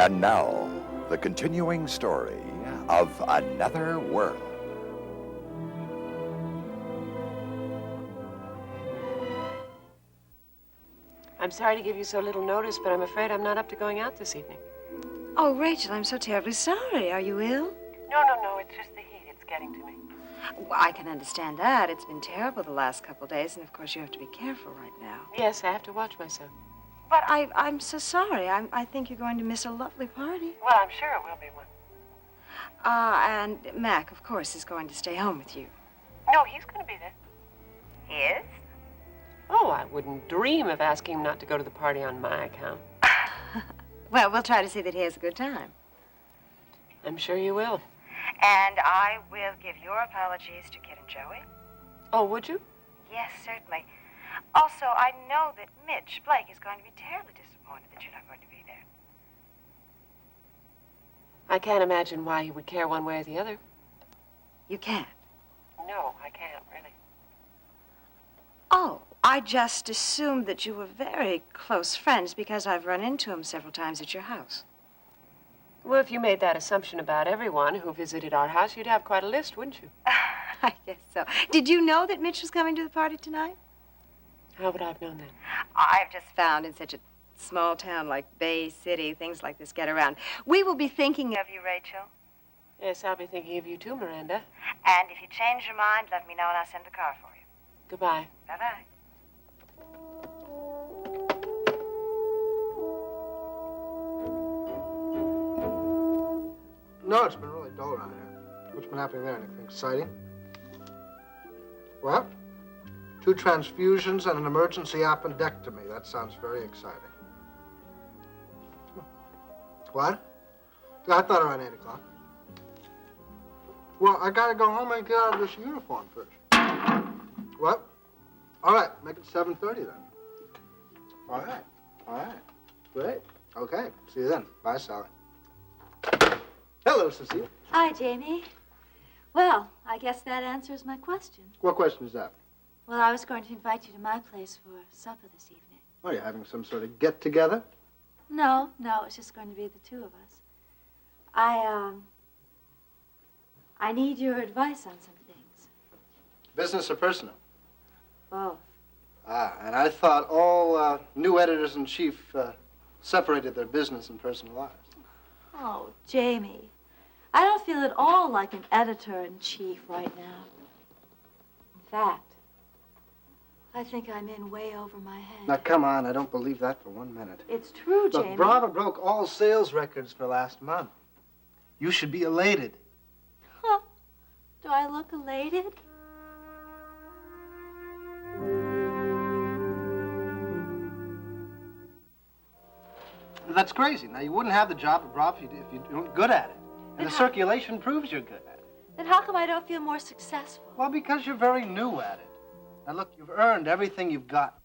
And now, the continuing story of Another World. I'm sorry to give you so little notice, but I'm afraid I'm not up to going out this evening. Oh, Rachel, I'm so terribly sorry. Are you ill? No. It's just the heat. It's getting to me. Well, I can understand that. It's been terrible the last couple of days, and of course you have to be careful right now. Yes, I have to watch myself. But I'm so sorry. I think you're going to miss a lovely party. Well, I'm sure it will be one. And Mac, of course, is going to stay home with you. No, he's going to be there. He is? Oh, I wouldn't dream of asking him not to go to the party on my account. Well, we'll try to see that he has a good time. I'm sure you will. And I will give your apologies to Kid and Joey. Oh, would you? Yes, certainly. Also, I know that Mitch Blake is going to be terribly disappointed that you're not going to be there. I can't imagine why he would care one way or the other. You can't? No, I can't, really. Oh, I just assumed that you were very close friends because I've run into him several times at your house. Well, if you made that assumption about everyone who visited our house, you'd have quite a list, wouldn't you? I guess so. Did you know that Mitch was coming to the party tonight? How would I have known that? I've just found in such a small town like Bay City, things like this get around. We will be thinking of you, Rachel. Yes, I'll be thinking of you too, Miranda. And if you change your mind, let me know and I'll send a car for you. Goodbye. Bye-bye. No, it's been really dull around here. What's been happening there? Anything exciting? Well, 2 transfusions and an emergency appendectomy. That sounds very exciting. What? Yeah, I thought around 8 o'clock. Well, I gotta go home and get out of this uniform first. What? All right, make it 7:30 then. All right. Great. Okay, see you then. Bye, Sally. Hello, Cecile. Hi, Jamie. Well, I guess that answers my question. What question is that? Well, I was going to invite you to my place for supper this evening. Are you having some sort of get-together? No, it's just going to be the two of us. I need your advice on some things. Business or personal? Both. And I thought all new editors-in-chief separated their business and personal lives. Oh, Jamie, I don't feel at all like an editor-in-chief right now. In fact, I think I'm in way over my head. Now, come on, I don't believe that for 1 minute. It's true, Jamie. Look, Bravo broke all sales records for last month. You should be elated. Huh. Do I look elated? That's crazy. Now, you wouldn't have the job at Bravo if you weren't good at it. And the circulation proves you're good at it. Then how come I don't feel more successful? Well, because you're very new at it. Now, look, you've earned everything you've got.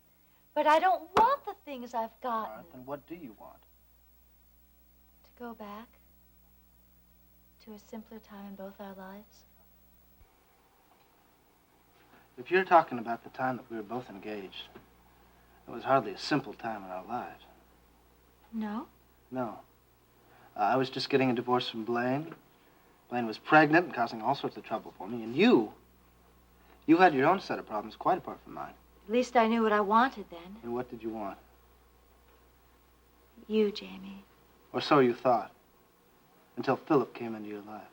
But I don't want the things I've gotten. All right, then what do you want? To go back to a simpler time in both our lives. If you're talking about the time that we were both engaged, it was hardly a simple time in our lives. No? No. I was just getting a divorce from Blaine. Blaine was pregnant and causing all sorts of trouble for me. And you had your own set of problems quite apart from mine. At least I knew what I wanted then. And what did you want? You, Jamie. Or so you thought. Until Philip came into your life.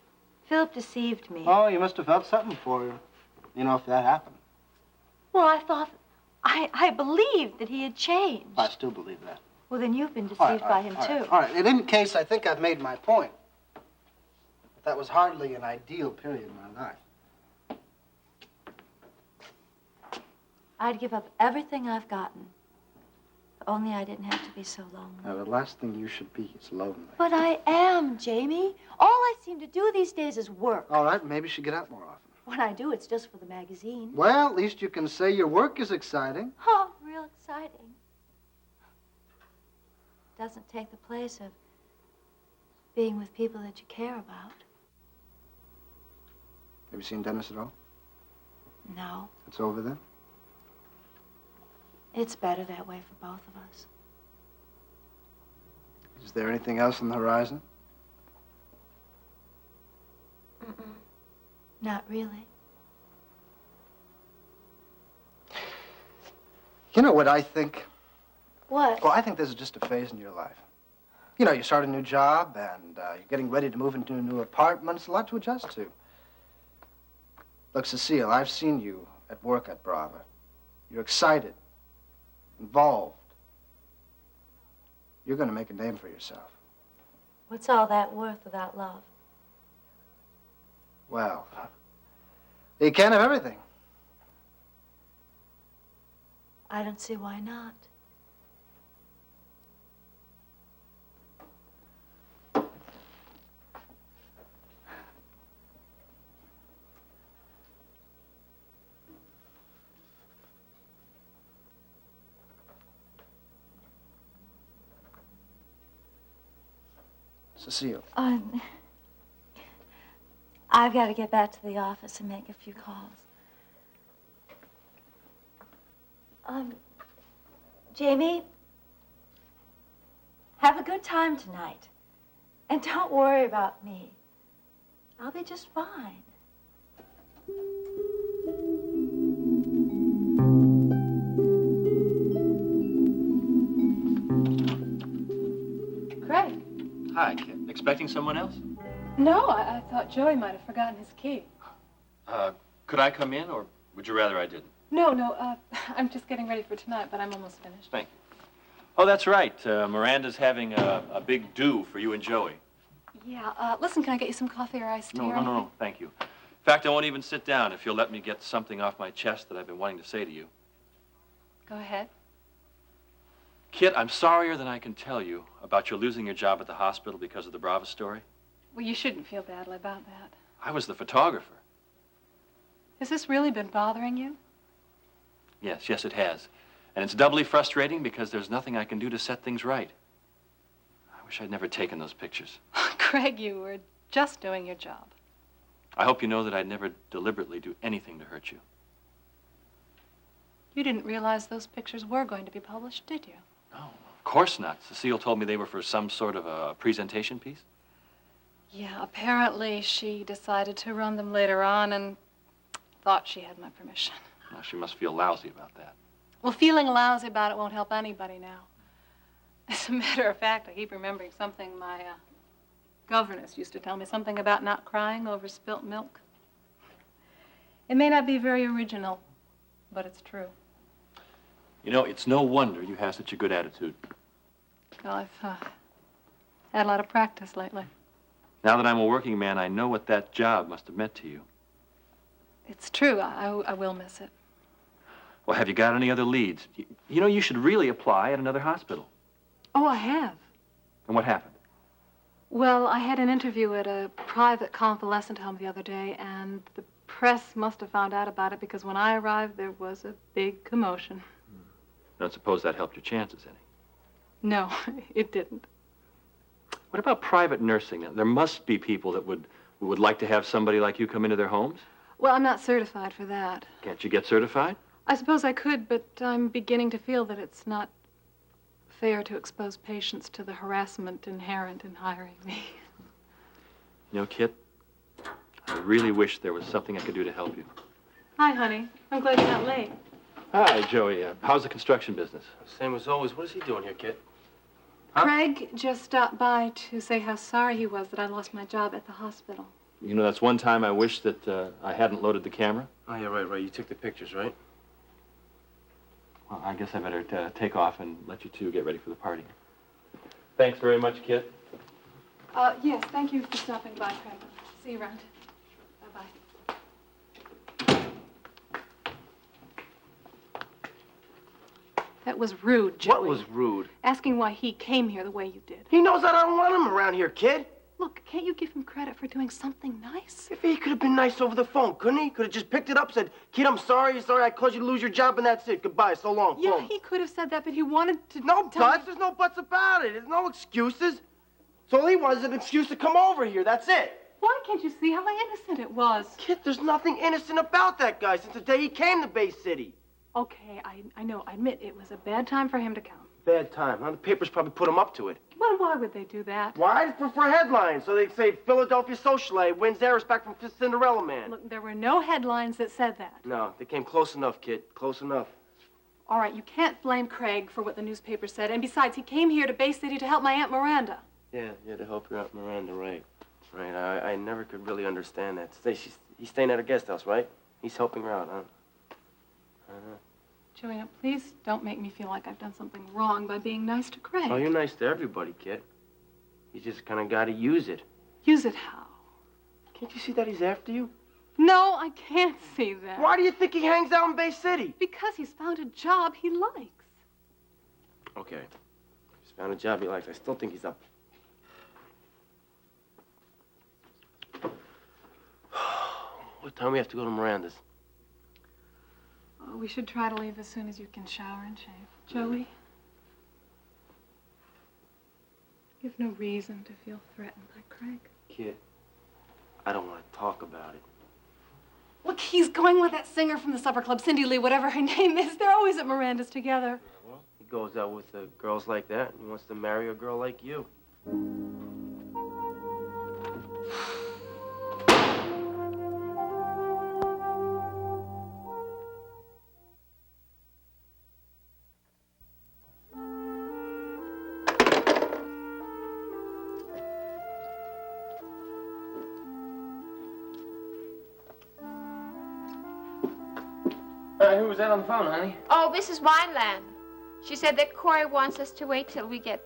Philip deceived me. Oh, you must have felt something for her. You know, if that happened. Well, I thought... I believed that he had changed. I still believe that. Well, then you've been deceived by him, too. All right. In any case, I think I've made my point. But that was hardly an ideal period in my life. I'd give up everything I've gotten. If only I didn't have to be so lonely. Now, the last thing you should be is lonely. But I am, Jamie. All I seem to do these days is work. All right, maybe you should get out more often. When I do, it's just for the magazine. Well, at least you can say your work is exciting. Oh, real exciting. Doesn't take the place of being with people that you care about. Have you seen Dennis at all? No. It's over then? It's better that way for both of us. Is there anything else on the horizon? Not really. You know what I think? What? Well, I think this is just a phase in your life. You know, you start a new job, and you're getting ready to move into a new apartment. It's a lot to adjust to. Look, Cecile, I've seen you at work at Brava. You're excited, involved. You're going to make a name for yourself. What's all that worth without love? Well, you can't have everything. I don't see why not. Cecile. I've got to get back to the office and make a few calls. Jamie, have a good time tonight. And don't worry about me. I'll be just fine. Craig. Hi, Kit. Expecting someone else? No, I thought Joey might have forgotten his key. Could I come in, or would you rather I didn't? No, I'm just getting ready for tonight, but I'm almost finished. Thank you. Oh, that's right. Miranda's having a big do for you and Joey. Yeah, listen, can I get you some coffee or iced tea? No, thank you. In fact, I won't even sit down if you'll let me get something off my chest that I've been wanting to say to you. Go ahead. Kit, I'm sorrier than I can tell you about your losing your job at the hospital because of the Brava story. Well, you shouldn't feel badly about that. I was the photographer. Has this really been bothering you? Yes, it has. And it's doubly frustrating because there's nothing I can do to set things right. I wish I'd never taken those pictures. Craig, you were just doing your job. I hope you know that I'd never deliberately do anything to hurt you. You didn't realize those pictures were going to be published, did you? No, of course not. Cecile told me they were for some sort of a presentation piece. Yeah, apparently she decided to run them later on and thought she had my permission. Well, she must feel lousy about that. Well, feeling lousy about it won't help anybody now. As a matter of fact, I keep remembering something my governess used to tell me, something about not crying over spilt milk. It may not be very original, but it's true. You know, it's no wonder you have such a good attitude. Well, I've had a lot of practice lately. Now that I'm a working man, I know what that job must have meant to you. It's true. I will miss it. Well, have you got any other leads? You know, you should really apply at another hospital. Oh, I have. And what happened? Well, I had an interview at a private convalescent home the other day, and the press must have found out about it because when I arrived, there was a big commotion. Don't suppose that helped your chances any. No, it didn't. What about private nursing? There must be people that would like to have somebody like you come into their homes. Well, I'm not certified for that. Can't you get certified? I suppose I could, but I'm beginning to feel that it's not fair to expose patients to the harassment inherent in hiring me. You know, Kit, I really wish there was something I could do to help you. Hi, honey. I'm glad you're not late. Hi, Joey. How's the construction business? Same as always. What is he doing here, kid? Huh? Craig just stopped by to say how sorry he was that I lost my job at the hospital. You know, that's one time I wish that I hadn't loaded the camera. Oh, yeah, right. You took the pictures, right? Well, I guess I better take off and let you two get ready for the party. Thanks very much, Kit. Yes, thank you for stopping by, Craig. See you around. Bye-bye. That was rude, Joey. What was rude? Asking why he came here the way you did. He knows that I don't want him around here, kid. Look, can't you give him credit for doing something nice? If he could have been nice over the phone, couldn't he? Could have just picked it up, said, kid, I'm sorry I caused you to lose your job, and that's it. Goodbye, so long. Yeah, Boom. he could have said that, but he wanted to No tell buts. me- There's no buts about it. There's no excuses. So all he was an excuse to come over here. That's it. Why can't you see how innocent it was? Kid, there's nothing innocent about that guy since the day he came to Bay City. Okay, I know. I admit it was a bad time for him to come. bad time. Huh? The papers probably put him up to it. Well, why would they do that? Why? For headlines. So they say Philadelphia socialite wins heiress back from Cinderella Man. Look, there were no headlines that said that. No, they came close enough, kid. Close enough. All right, you can't blame Craig for what the newspaper said. And besides, he came here to Bay City to help my Aunt Miranda. Yeah, to help your Aunt Miranda, right. Right, I never could really understand that. Say, he's staying at her guest house, right? He's helping her out, huh? Uh-huh. Joey, now, please don't make me feel like I've done something wrong by being nice to Craig. Oh, you're nice to everybody, kid. You just kind of got to use it. Use it how? Can't you see that he's after you? No, I can't see that. Why do you think he hangs out in Bay City? Because he's found a job he likes. Okay. He's found a job he likes. I still think he's up. What time we have to go to Miranda's? Oh, we should try to leave as soon as you can shower and shave. Joey? You've no reason to feel threatened by Craig. Kid, I don't want to talk about it. Look, he's going with that singer from the supper club, Cindy Lee, whatever her name is. They're always at Miranda's together. Well, he goes out with girls like that, and he wants to marry a girl like you. Who was that on the phone, honey? Oh, Mrs. Wineland. She said that Corey wants us to wait till we get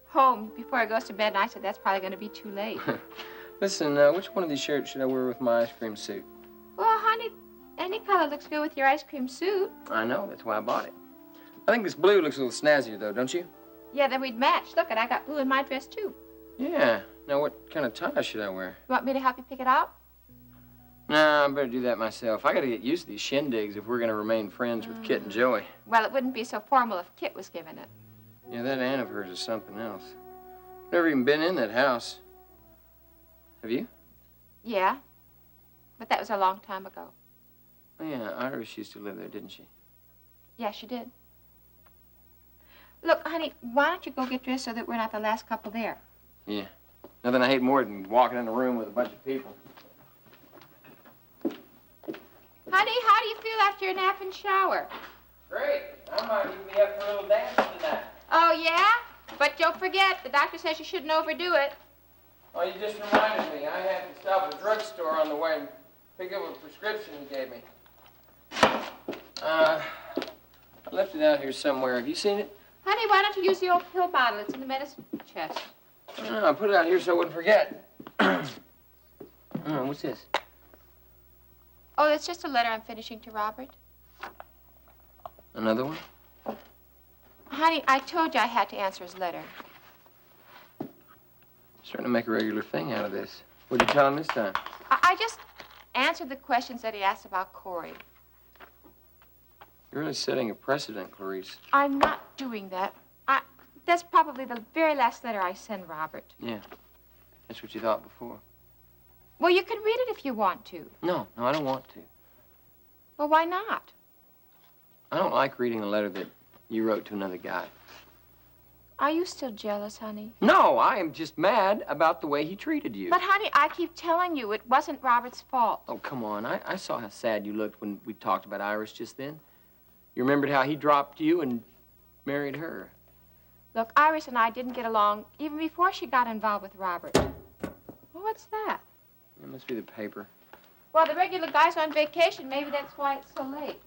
home before he goes to bed, and I said that's probably going to be too late. Listen, which one of these shirts should I wear with my ice cream suit? Well, honey, any color looks good with your ice cream suit. I know, that's why I bought it. I think this blue looks a little snazzier, though, don't you? Yeah, then we'd match. Look, and I got blue in my dress, too. Yeah. Now, what kind of tie should I wear? You want me to help you pick it out? Nah, I better do that myself. I gotta get used to these shindigs if we're gonna remain friends with Kit and Joey. Well, it wouldn't be so formal if Kit was giving it. Yeah, that aunt of hers is something else. Never even been in that house. Have you? Yeah, but that was a long time ago. Oh, yeah, Iris used to live there, didn't she? Yeah, she did. Look, honey, why don't you go get dressed so that we're not the last couple there? Yeah. Nothing I hate more than walking in a room with a bunch of people. Honey, how do you feel after your nap and shower? Great. I might even be up for a little dance tonight. Oh, yeah? But don't forget, the doctor says you shouldn't overdo it. Oh, you just reminded me. I had to stop at the drugstore on the way and pick up a prescription he gave me. I left it out here somewhere. Have you seen it? Honey, why don't you use the old pill bottle? It's in the medicine chest. No, I put it out here so I wouldn't forget. What's this? Oh, it's just a letter I'm finishing to Robert. Another one? Honey, I told you I had to answer his letter. Starting to make a regular thing out of this. What'd you tell him this time? I just answered the questions that he asked about Corey. You're really setting a precedent, Clarice. I'm not doing that. That's probably the very last letter I send Robert. Yeah. That's what you thought before. Well, you can read it if you want to. No, I don't want to. Well, why not? I don't like reading a letter that you wrote to another guy. Are you still jealous, honey? No, I am just mad about the way he treated you. But, honey, I keep telling you it wasn't Robert's fault. Oh, come on. I saw how sad you looked when we talked about Iris just then. You remembered how he dropped you and married her. Look, Iris and I didn't get along even before she got involved with Robert. Well, what's that? It must be the paper. Well, the regular guy's on vacation. Maybe that's why it's so late.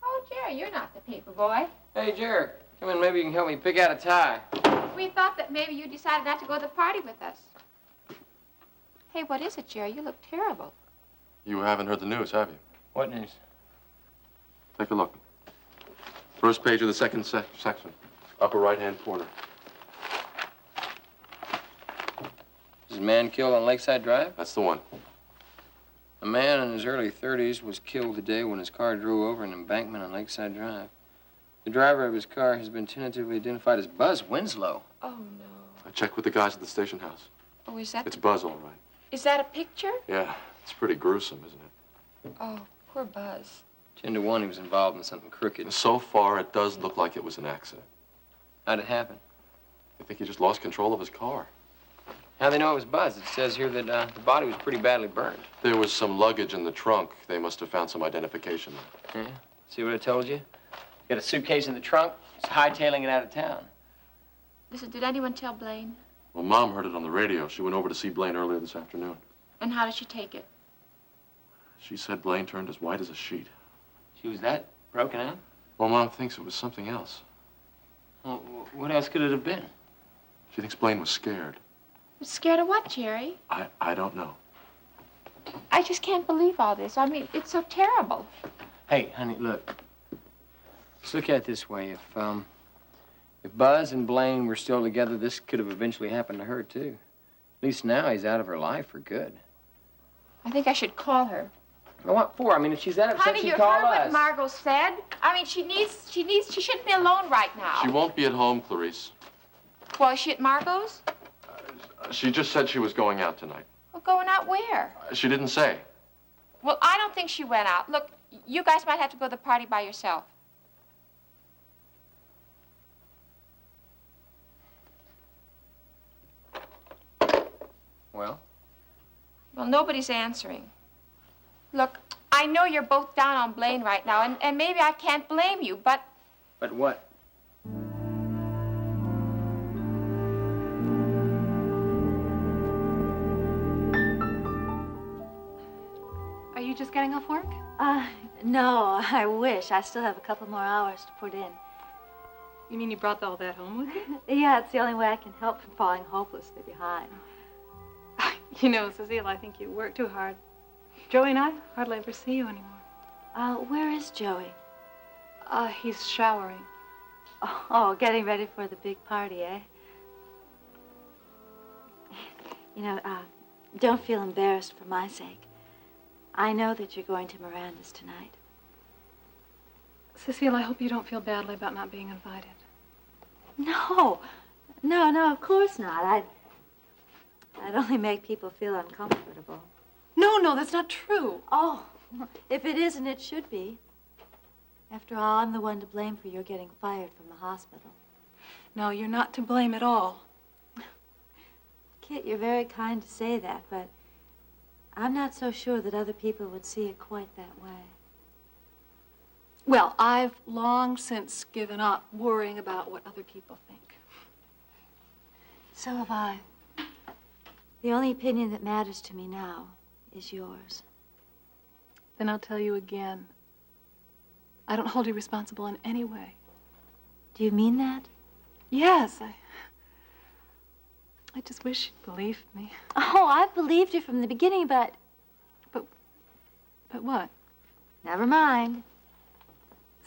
Oh, Jerry, you're not the paper boy. Hey, Jerry, come in. Maybe you can help me pick out a tie. We thought that maybe you decided not to go to the party with us. Hey, what is it, Jerry? You look terrible. You haven't heard the news, have you? What news? Take a look. First page of the second section. Upper right-hand corner. Was a man killed on Lakeside Drive? That's the one. A man in his early 30s was killed today when his car drove over an embankment on Lakeside Drive. The driver of his car has been tentatively identified as Buzz Winslow. Oh, no. I checked with the guys at the station house. Oh, is that... It's Buzz, all right. Is that a picture? Yeah, it's pretty gruesome, isn't it? Oh, poor Buzz. 10 to 1 he was involved in something crooked. So far, it does look like it was an accident. How'd it happen? I think he just lost control of his car. How'd they know it was Buzz? It says here that the body was pretty badly burned. There was some luggage in the trunk. They must have found some identification there. Yeah? See what I told you? Got a suitcase in the trunk. It's hightailing it out of town. Listen, did anyone tell Blaine? Well, Mom heard it on the radio. She went over to see Blaine earlier this afternoon. And how did she take it? She said Blaine turned as white as a sheet. She was that broken out? Well, Mom thinks it was something else. Well, what else could it have been? She thinks Blaine was scared. Scared of what, Jerry? I don't know. I just can't believe all this. I mean, it's so terrible. Hey, honey, look. Let's look at it this way. If Buzz and Blaine were still together, this could have eventually happened to her, too. At least now he's out of her life for good. I think I should call her. Well, what for? I mean, if she's that upset, Honey, she'd you call heard what us. Margot said. I mean, she shouldn't be alone right now. She won't be at home, Clarice. Well, is she at Margot's? She just said she was going out tonight. Well, going out where? She didn't say. Well, I don't think she went out. Look, you guys might have to go to the party by yourself. Well? Well, nobody's answering. Look, I know you're both down on Blaine right now, and maybe I can't blame you, but... But what? Are you just getting off work? No, I wish. I still have a couple more hours to put in. You mean you brought all that home with you? Yeah, it's the only way I can help from falling hopelessly behind. You know, Cecile, I think you work too hard. Joey and I hardly ever see you anymore. Where is Joey? He's showering. Oh, getting ready for the big party, eh? You know, don't feel embarrassed for my sake. I know that you're going to Miranda's tonight. Cecile, I hope you don't feel badly about not being invited. No, of course not. I'd only make people feel uncomfortable. No, that's not true. Oh, if it isn't, it should be. After all, I'm the one to blame for your getting fired from the hospital. No, you're not to blame at all. Kit, you're very kind to say that, but I'm not so sure that other people would see it quite that way. Well, I've long since given up worrying about what other people think. So have I. The only opinion that matters to me now is yours. Then I'll tell you again. I don't hold you responsible in any way. Do you mean that? Yes, I just wish you'd believed me. Oh, I've believed you from the beginning, but... But what? Never mind.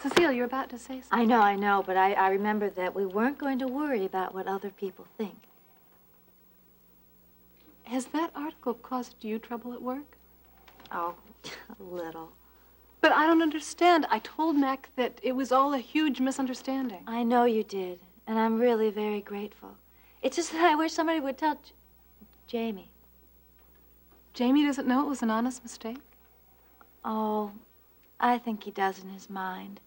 Cecile, you're about to say something. I know, but I remember that we weren't going to worry about what other people think. Has that article caused you trouble at work? Oh, a little. But I don't understand. I told Mac that it was all a huge misunderstanding. I know you did, and I'm really very grateful. It's just that I wish somebody would tell Jamie. Jamie doesn't know it was an honest mistake? Oh, I think he does in his mind.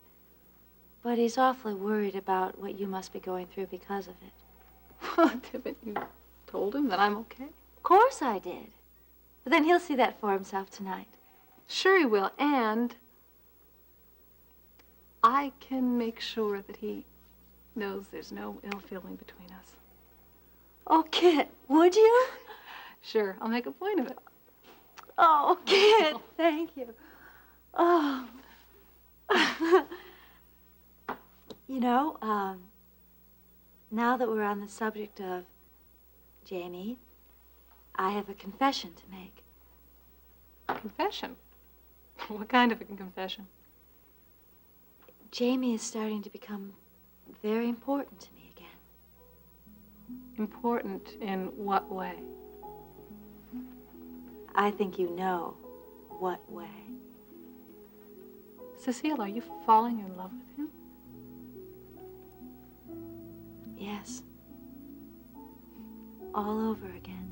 But he's awfully worried about what you must be going through because of it. Well, haven't you told him that I'm okay? Of course I did. But then he'll see that for himself tonight. Sure he will, and I can make sure that he knows there's no ill feeling between us. Oh, Kit, would you? Sure, I'll make a point of it. Oh, Kit, thank you. Oh. You know, now that we're on the subject of Jamie, I have a confession to make. Confession? What kind of a confession? Jamie is starting to become very important to me again. Important in what way? I think you know what way. Cecile, are you falling in love with him? Yes. All over again.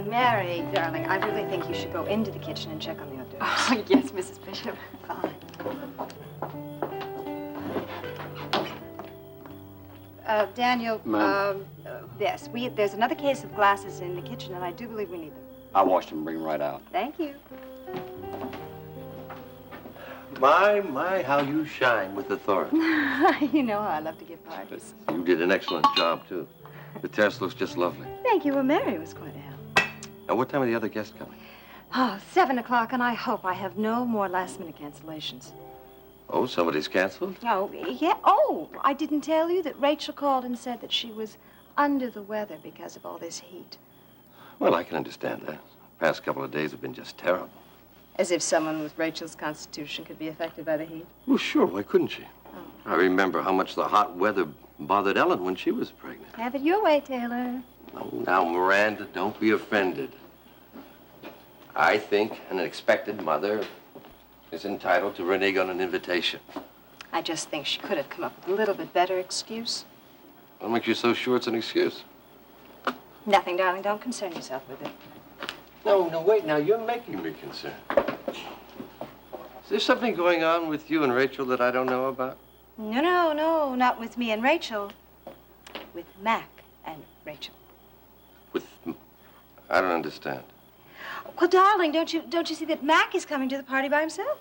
Mary, darling, I really think you should go into the kitchen and check on the hors d'oeuvres. Oh, yes, Mrs. Bishop. Fine. Daniel, Ma'am. yes, there's another case of glasses in the kitchen, and I do believe we need them. I'll wash them and bring them right out. Thank you. My, how you shine with authority. You know how I love to give parties. You did an excellent job, too. The terrace looks just lovely. Thank you. Well, Mary was going to help. Now, what time are the other guests coming? Oh, 7 o'clock, and I hope I have no more last-minute cancellations. Oh, somebody's canceled? Oh, yeah. Oh, I didn't tell you that Rachel called and said that she was under the weather because of all this heat. Well, I can understand that. The past couple of days have been just terrible. As if someone with Rachel's constitution could be affected by the heat. Well, sure, why couldn't she? I remember how much the hot weather bothered Ellen when she was pregnant. Have it your way, Taylor. Oh, now, Miranda, don't be offended. I think an expected mother is entitled to renege on an invitation. I just think she could have come up with a little bit better excuse. What makes you so sure it's an excuse? Nothing, darling. Don't concern yourself with it. No, wait, now, you're making me concerned. Is there something going on with you and Rachel that I don't know about? No, not with me and Rachel. With Mac and Rachel. I don't understand. Well, darling, don't you see that Mac is coming to the party by himself?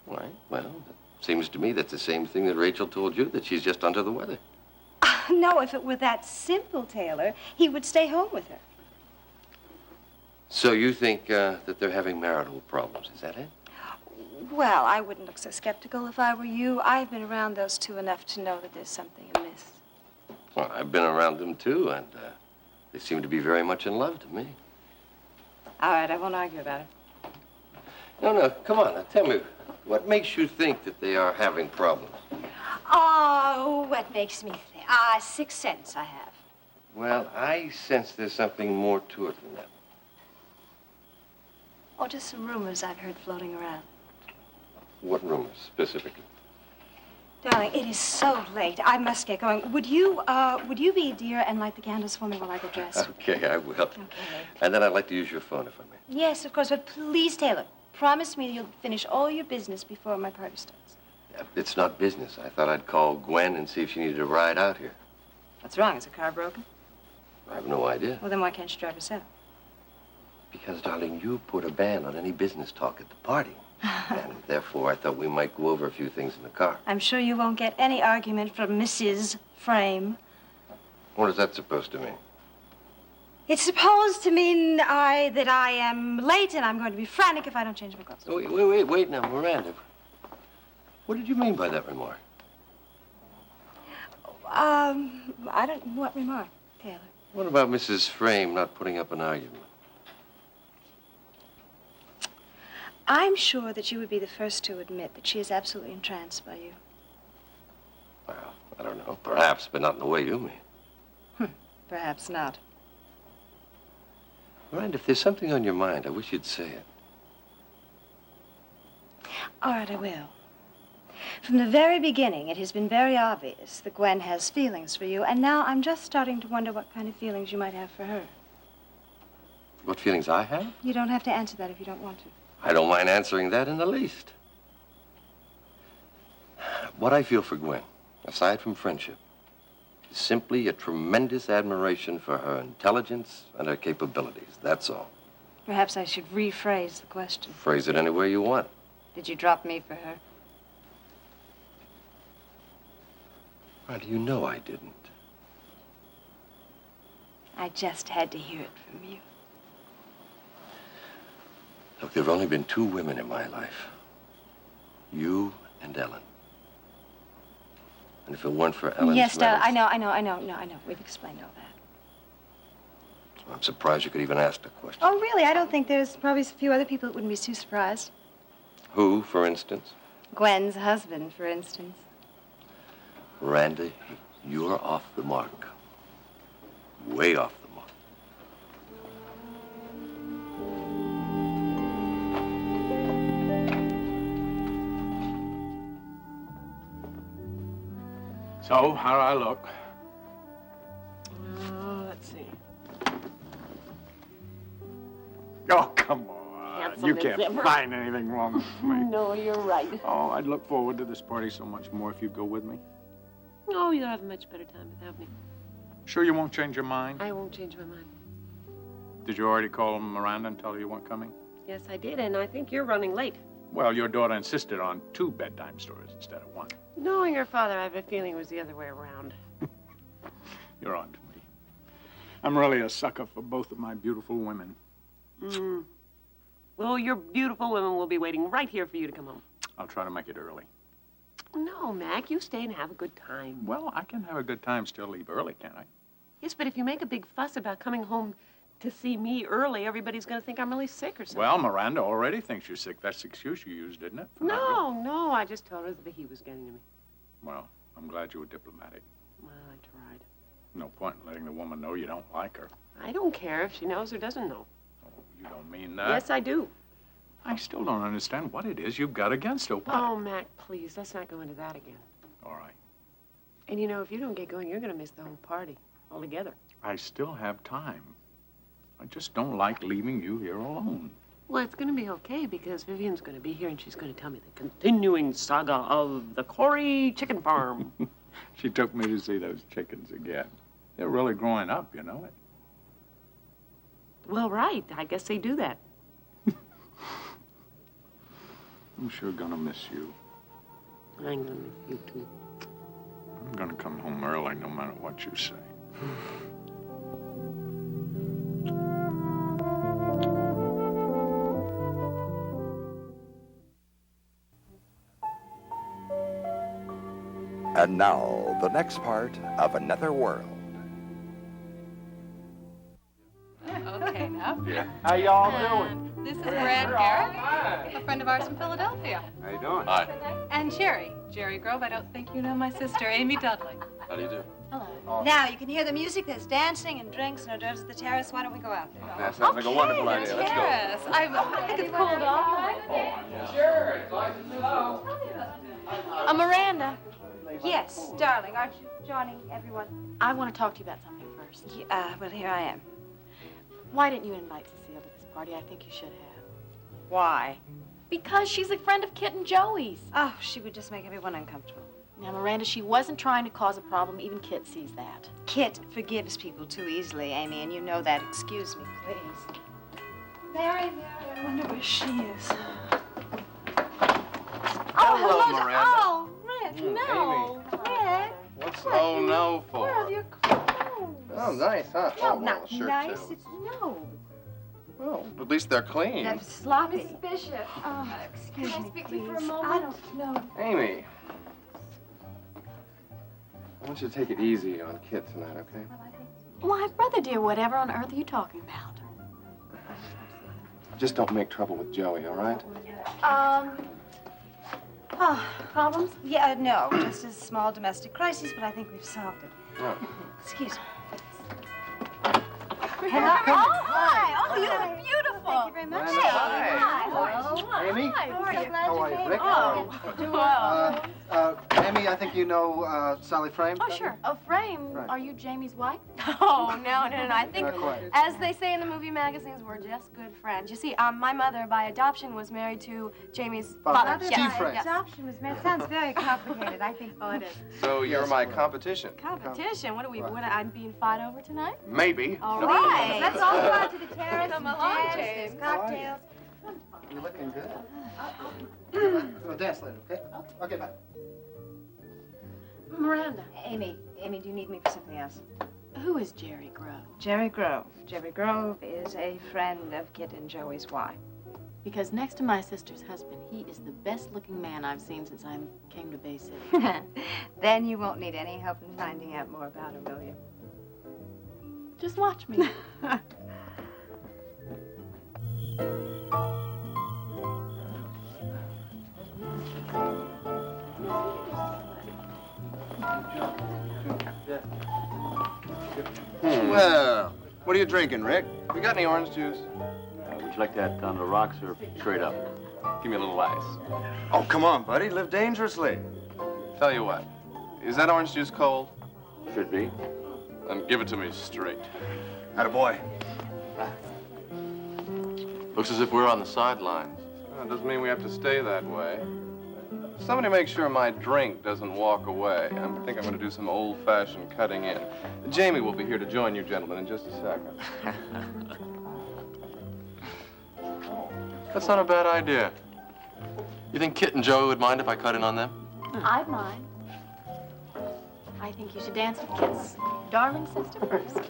Why? Well, it seems to me that's the same thing that Rachel told you, that she's just under the weather. No, if it were that simple, Taylor, he would stay home with her. So you think that they're having marital problems, is that it? Well, I wouldn't look so skeptical if I were you. I've been around those two enough to know that there's something amiss. Well, I've been around them, too, and they seem to be very much in love to me. All right, I won't argue about it. No, come on, now tell me, what makes you think that they are having problems? Oh, what makes me think? Sixth sense I have. Well, I sense there's something more to it than that. Oh, just some rumors I've heard floating around. What rumors, specifically? Darling, it is so late. I must get going. Would you be a dear and light the candles for me while I get dressed? Okay, I will. Okay. And then I'd like to use your phone, if I may. Yes, of course, but please, Taylor, promise me you'll finish all your business before my party starts. Yeah, it's not business. I thought I'd call Gwen and see if she needed a ride out here. What's wrong? Is the car broken? I have no idea. Well, then why can't you drive yourself? Because, darling, you put a ban on any business talk at the party. And therefore, I thought we might go over a few things in the car. I'm sure you won't get any argument from Mrs. Frame. What is that supposed to mean? It's supposed to mean that I am late and I'm going to be frantic if I don't change my clothes. Wait now, Miranda. What did you mean by that remark? I don't... What remark, Taylor? What about Mrs. Frame not putting up an argument? I'm sure that you would be the first to admit that she is absolutely entranced by you. Well, I don't know. Perhaps, but not in the way you mean. Perhaps not. Miranda, if there's something on your mind, I wish you'd say it. All right, I will. From the very beginning, it has been very obvious that Gwen has feelings for you, and now I'm just starting to wonder what kind of feelings you might have for her. What feelings I have? You don't have to answer that if you don't want to. I don't mind answering that in the least. What I feel for Gwen, aside from friendship, is simply a tremendous admiration for her intelligence and her capabilities. That's all. Perhaps I should rephrase the question. Phrase it any way you want. Did you drop me for her? Miranda, you know I didn't. I just had to hear it from you. Look, there have only been two women in my life. You and Ellen. And if it weren't for Ellen's Yes, Dad, medals- I know. We've explained all that. I'm surprised you could even ask the question. Oh, really? I don't think there's probably a few other people that wouldn't be too surprised. Who, for instance? Gwen's husband, for instance. Miranda, you're off the mark. Way off the mark. So, how do I look? Let's see. got some You can't zipper. find anything wrong with me. No, you're right. Oh, I'd look forward to this party so much more if you'd go with me. Oh, you'll have a much better time without me. Sure you won't change your mind? I won't change my mind. Did you already call Miranda and tell her you weren't coming? Yes, I did, and I think you're running late. Well, your daughter insisted on 2 bedtime stories instead of 1. Knowing her father, I have a feeling it was the other way around. You're on to me. I'm really a sucker for both of my beautiful women. Well, your beautiful women will be waiting right here for you to come home. I'll try to make it early. No, Mac, you stay and have a good time. Well, I can have a good time, still leave early, can't I? Yes, but if you make a big fuss about coming home to see me early, everybody's going to think I'm really sick or something. Well, Miranda already thinks you're sick. That's the excuse you used, isn't it? No, I just told her that he was getting to me. Well, I'm glad you were diplomatic. Well, I tried. No point in letting the woman know you don't like her. I don't care if she knows or doesn't know. Oh, you don't mean that? Yes, I do. I still don't understand what it is you've got against her. What? Oh, Mac, please, let's not go into that again. All right. And you know, if you don't get going, you're going to miss the whole party altogether. I still have time. I just don't like leaving you here alone. Well, it's going to be okay because Vivian's going to be here and she's going to tell me the continuing saga of the Corey chicken farm. She took me to see those chickens again. They're really growing up, you know it. Well, right. I guess they do that. I'm sure gonna miss you. I'm going to miss you, too. I'm gonna come home early no matter what you say. And now, the next part of Another World. Okay, now. Yeah. How y'all doing? This is Brad Garrett, a friend of ours from Philadelphia. How you doing? Hi. And Jerry Grove. I don't think you know my sister, Amy Dudley. How do you do? Hello. Now, you can hear the music. There's dancing and drinks and hors d'oeuvres at the terrace. Why don't we go out there? That sounds like a wonderful idea. Let's go. Yes, I think it's cooled off. Miranda, Yes, darling. Aren't you joining everyone? I want to talk to you about something first. Well, here I am. Why didn't you invite Cecile to this party? I think you should have. Why? Because she's a friend of Kit and Joey's. Oh, she would just make everyone uncomfortable. Now, Miranda, she wasn't trying to cause a problem. Even Kit sees that. Kit forgives people too easily, Amy, and you know that. Excuse me, please. Mary, I wonder where she is. Hello, Miranda. Oh, Rick, no. Rick. What's oh no for? Where have your clothes? Oh, nice, huh? No, oh, not shirt nice. too. It's no. Well, at least they're clean. That's sloppy. Mrs. Bishop, Excuse can I me, speak to you for a please. moment? I don't know. Amy. I want you to take it easy on Kit tonight, okay? Why, brother dear, whatever on earth are you talking about? Just don't make trouble with Joey, all right? Oh, problems? Yeah, no, just a small domestic crisis, but I think we've solved it. Oh. Excuse me. Hello. Oh, hi. Oh, you look beautiful. Thank you very much. Miranda, hi. Hi. Amy? How are you? How are you, Rick? Oh. Amy, I think you know Sally Frame? Oh, sure. Oh, Frame, Right. are you Jamie's wife? Oh, no. I think, Not quite. as they say in the movie magazines, we're just good friends. You see, my mother, by adoption, was married to Jamie's father. Steve Yes, Frame. yes. Adoption was married. Sounds very complicated, I think. Oh, it is. So you're my competition? Competition? What are we, I'm being fought over tonight? Maybe. All No. right. Let's all go out to the terrace. Come and along, dance. James. There's cocktails. You're looking good. We'll dance later, okay? Okay, bye. Miranda, Amy, do you need me for something else? who is Jerry Grove? Jerry Grove. Jerry Grove is a friend of Kit and Joey's wife. Because next to my sister's husband, he is the best-looking man I've seen since I came to Bay City. Then you won't need any help in finding out more about him, will you? Just watch me. Well, what are you drinking, Rick? We got any orange juice? Would you like that on the rocks or straight up? Give me a little ice. Oh, come on, buddy. Live dangerously. Tell you what, is that orange juice cold? Should be. Then give it to me straight. Attaboy. Looks as if we're on the sidelines. It doesn't mean we have to stay that way. Somebody make sure my drink doesn't walk away. I think I'm going to do some old-fashioned cutting in. Jamie will be here to join you gentlemen in just a second. That's not a bad idea. You think Kit and Joey would mind if I cut in on them? I'd mind. I think you should dance with Kit's darling sister first.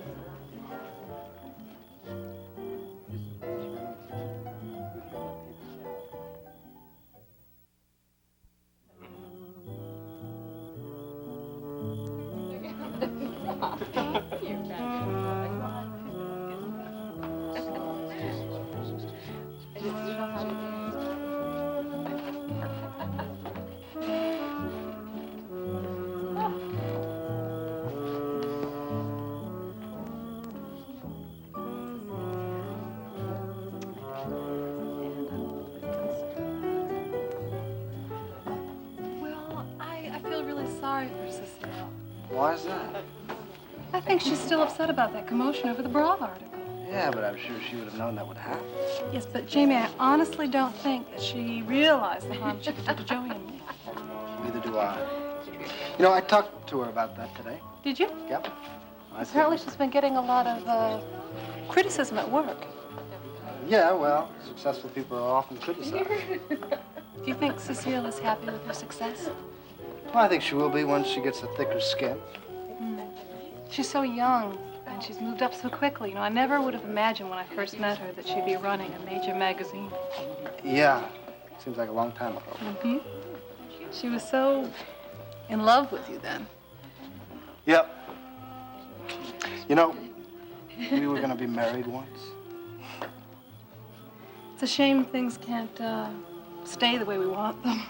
Sorry for Cecile. Why is that? I think she's still upset about that commotion over the bra article. Yeah, but I'm sure she would have known that would happen. Yes, but Jamie, I honestly don't think that she realized the harm she could do to Joey and me. Neither do I. You know, I talked to her about that today. Did you? Yep. Apparently she's been getting a lot of criticism at work. Yeah, well, successful people are often criticized. Do you think Cecile is happy with her success? Well, I think she will be once she gets a thicker skin. She's so young, and she's moved up so quickly. You know, I never would have imagined when I first met her that she'd be running a major magazine. Yeah, seems like a long time ago. Mm-hmm. She was so in love with you then. Yep. You know, we were going to be married once. It's a shame things can't stay the way we want them.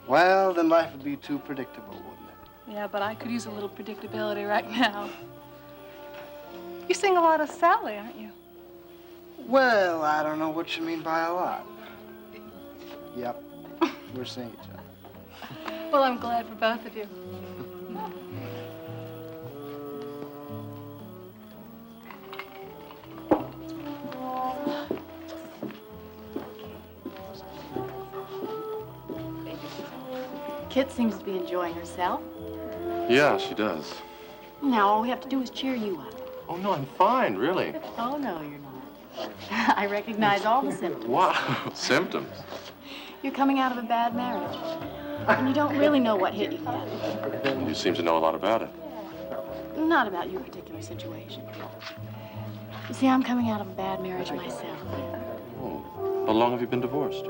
Well, then life would be too predictable, wouldn't it? Yeah, but I could use a little predictability right now. You sing a lot of Sally, aren't you? Well, I don't know what you mean by a lot. Yep, we're seeing each other. Well, I'm glad for both of you. Kit seems to be enjoying herself. Yeah, she does. Now all we have to do is cheer you up. Oh, no, I'm fine, really. Oh, no, you're not. I recognize all the symptoms. Wow, symptoms. You're coming out of a bad marriage. And you don't really know what hit you yet. You seem to know a lot about it. Not about your particular situation. You see, I'm coming out of a bad marriage myself. Oh, how long have you been divorced?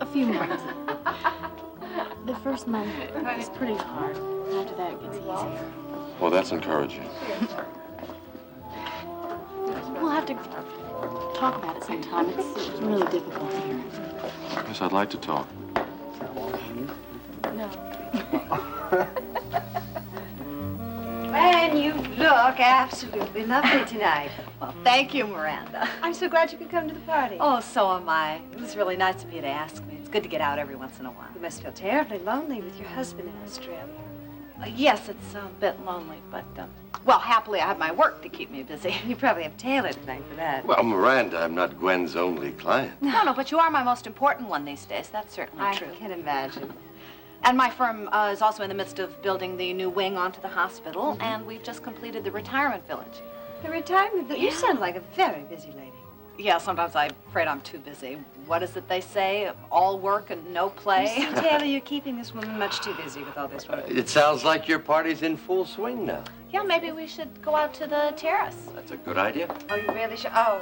A few months. The first month is pretty hard. After that, it gets easier. Well, that's encouraging. We'll have to talk about it sometime. It's really difficult here. Yes, I'd like to talk. No. And you look absolutely lovely tonight. Well, thank you, Miranda. I'm so glad you could come to the party. Oh, so am I. It was really nice of you to ask me. It's good to get out every once in a while. You must feel terribly lonely with your husband in Australia. Yes, it's a bit lonely, but, well, happily I have my work to keep me busy. You probably have Taylor to thank for that. Well, Miranda, I'm not Gwen's only client. No, but you are my most important one these days. That's certainly true. I can imagine. And my firm is also in the midst of building the new wing onto the hospital, and we've just completed the retirement village. The retirement village? You sound like a very busy lady. Yeah, sometimes I'm afraid I'm too busy. What is it they say? All work and no play? You see, Taylor, you're keeping this woman much too busy with all this work. It sounds like your party's in full swing now. Yeah, maybe we should go out to the terrace. That's a good idea. Oh, you really should. Oh,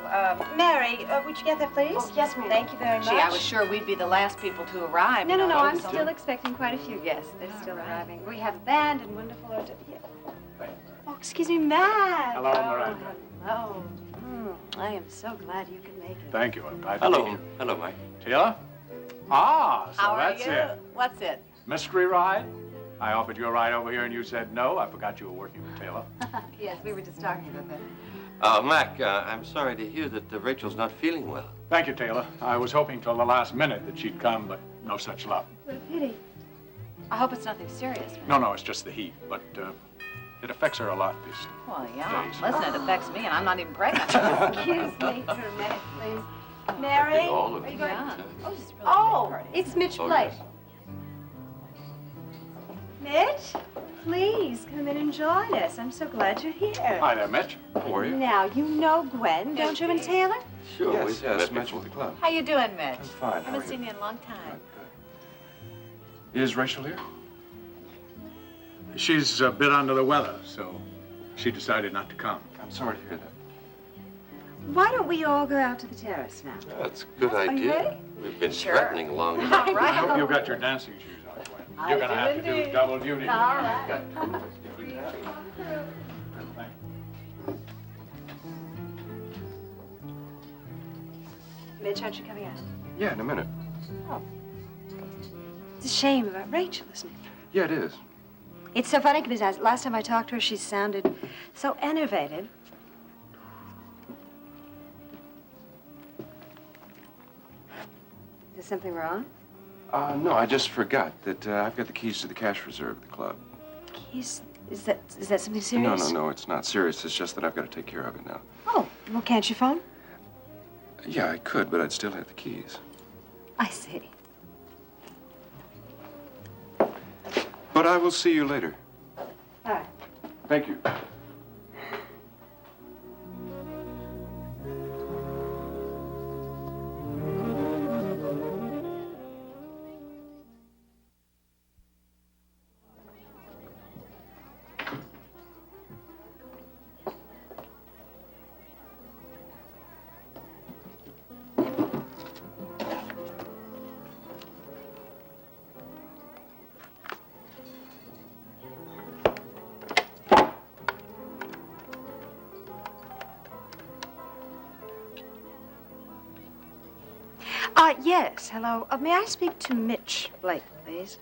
Mary, would you get that, please? Oh, yes, ma'am. Thank you very much. Gee, I was sure we'd be the last people to arrive. No, you know, I'm so- still expecting quite a few guests. They're still arriving. We have a band and wonderful... Oh, excuse me, Matt. Hello, Miranda. Hello. I am so glad you could make it. Thank you. I'm glad to be here. Hello, Mike. Taylor? Ah, so How are that's you? it. What's it? Mystery ride? I offered you a ride over here and you said no. I forgot you were working with Taylor. Yes, we were just talking about that. Mac, I'm sorry to hear that Rachel's not feeling well. Thank you, Taylor. I was hoping till the last minute that she'd come, but no such luck. What a pity. I hope it's nothing serious. No, it's just the heat, but it affects her a lot these Well, yeah. days. Listen, it affects me, and I'm not even pregnant. Excuse me for a minute, please. Mary, all of are you them. going? Yeah. Oh, it's Mitch Oh, Blake. yes. Mitch, please come in and join us. I'm so glad you're here. Hi there, Mitch. How are you? Now, you know Gwen, don't you, and Taylor? Sure. Yes, Yes, met at the club. How you doing, Mitch? I'm fine. How Haven't are seen you? you in a long time. Good. Is Rachel here? She's a bit under the weather, so she decided not to come. I'm sorry to hear that. Why don't we all go out to the terrace now? That's a good Are you idea. ready? We've been threatening long enough. I hope you got your dancing shoes on, Gwen. You're going to have to do double duty. All right. Mitch, aren't you coming out? Yeah, in a minute. Oh. It's a shame about Rachel, isn't it? Yeah, it is. It's so funny because last time I talked to her, she sounded so enervated. Is something wrong? No, I just forgot that I've got the keys to the cash reserve at the club. Keys? Is that something serious? No, it's not serious. It's just that I've got to take care of it now. Oh, well, can't you phone? Yeah, I could, but I'd still have the keys. I see. But I will see you later. All right. Thank you. Yes, hello. May I speak to Mitch Blake, please?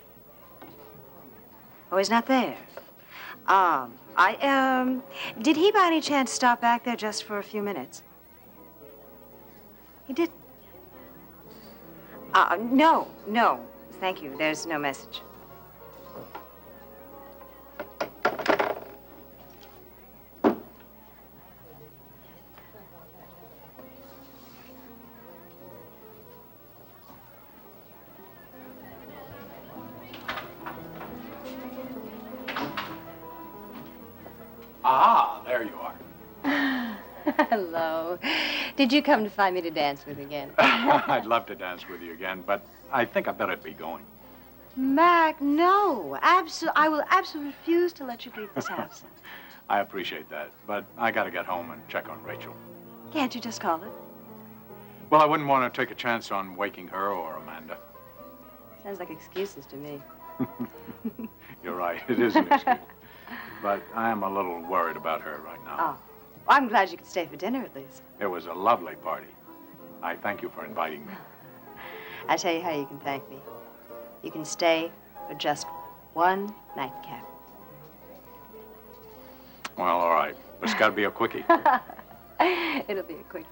Oh, he's not there. Did he by any chance stop back there just for a few minutes? He did? No. Thank you. There's no message. Ah, there you are. Hello. Did you come to find me to dance with again? I'd love to dance with you again, but I think I better be going. Mac, no. I will absolutely refuse to let you leave this house. I appreciate that, but I got to get home and check on Rachel. Can't you just call it? Well, I wouldn't want to take a chance on waking her or Amanda. Sounds like excuses to me. You're right, it is an excuse. But I am a little worried about her right now. Oh. Well, I'm glad you could stay for dinner at least. It was a lovely party. I thank you for inviting me. I'll tell you how you can thank me. You can stay for just one nightcap. Well, all right. But it's got to be a quickie. It'll be a quick.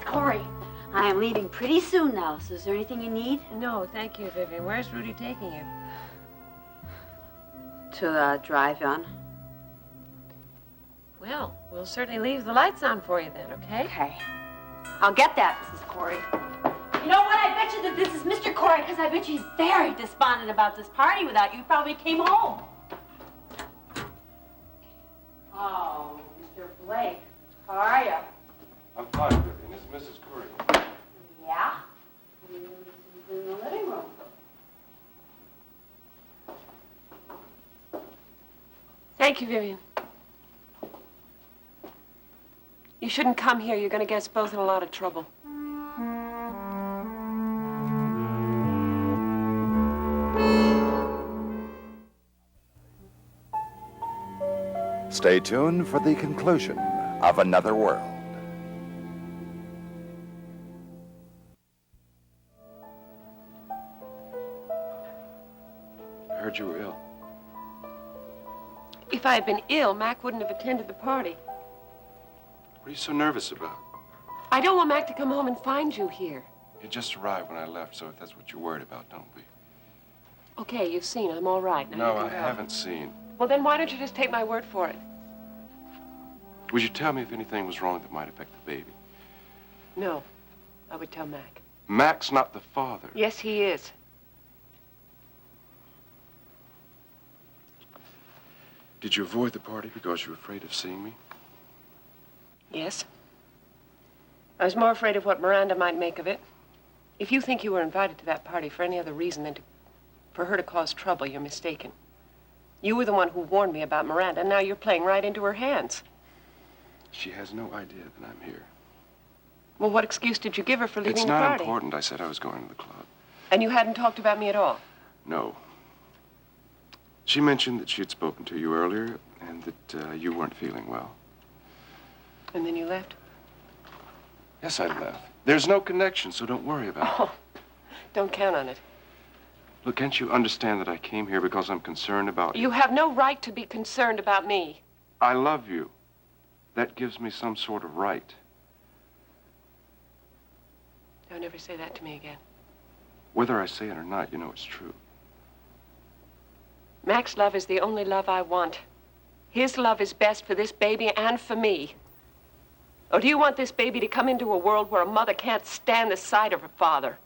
Corey, I am leaving pretty soon now, so is there anything you need? No, thank you, Vivian. Where's Rudy taking you? To drive on. Well, we'll certainly leave the lights on for you then, okay? Okay. I'll get that, Mrs. Corey. You know what? I bet you that this is Mr. Corey, because I bet you he's very despondent about this party without you. Probably came home. Oh, Mr. Blake, how are you? I'm fine, Vivian. This is Mrs. Curry. Yeah? In the living room. Thank you, Vivian. You shouldn't come here. You're going to get us both in a lot of trouble. Stay tuned for the conclusion of Another World. I heard you were ill. If I had been ill, Mac wouldn't have attended the party. What are you so nervous about? I don't want Mac to come home and find you here. You just arrived when I left, so if that's what you're worried about, don't be. Okay, you've seen. I'm all right. Now No, you I can go. haven't seen. Well, then why don't you just take my word for it? Would you tell me if anything was wrong that might affect the baby? No. I would tell Mac. Mac's not the father. Yes, he is. Did you avoid the party because you were afraid of seeing me? Yes. I was more afraid of what Miranda might make of it. If you think you were invited to that party for any other reason than for her to cause trouble, you're mistaken. You were the one who warned me about Miranda, and now you're playing right into her hands. She has no idea that I'm here. Well, what excuse did you give her for leaving It's the not party? important. I said I was going to the club. And you hadn't talked about me at all? No. She mentioned that she had spoken to you earlier and that you weren't feeling well. And then you left? Yes, I left. There's no connection, so don't worry about it. Oh, don't count on it. Look, can't you understand that I came here because I'm concerned about you? You have no right to be concerned about me. I love you. That gives me some sort of right. Don't ever say that to me again. Whether I say it or not, you know it's true. Mac's love is the only love I want. His love is best for this baby and for me. Or do you want this baby to come into a world where a mother can't stand the sight of her father?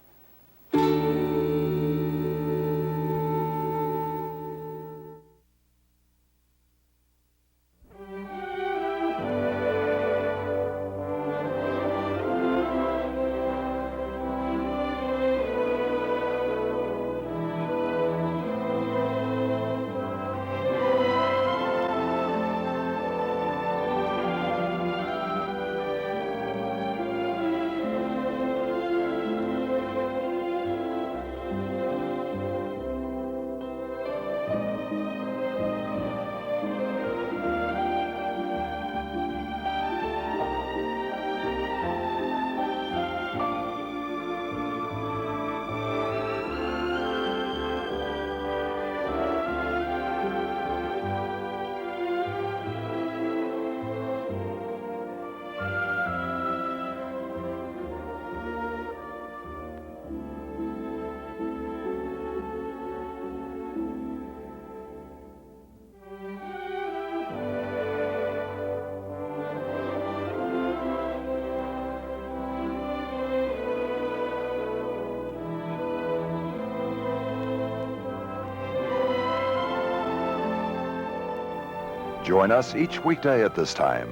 Join us each weekday at this time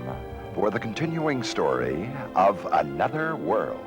for the continuing story of Another World.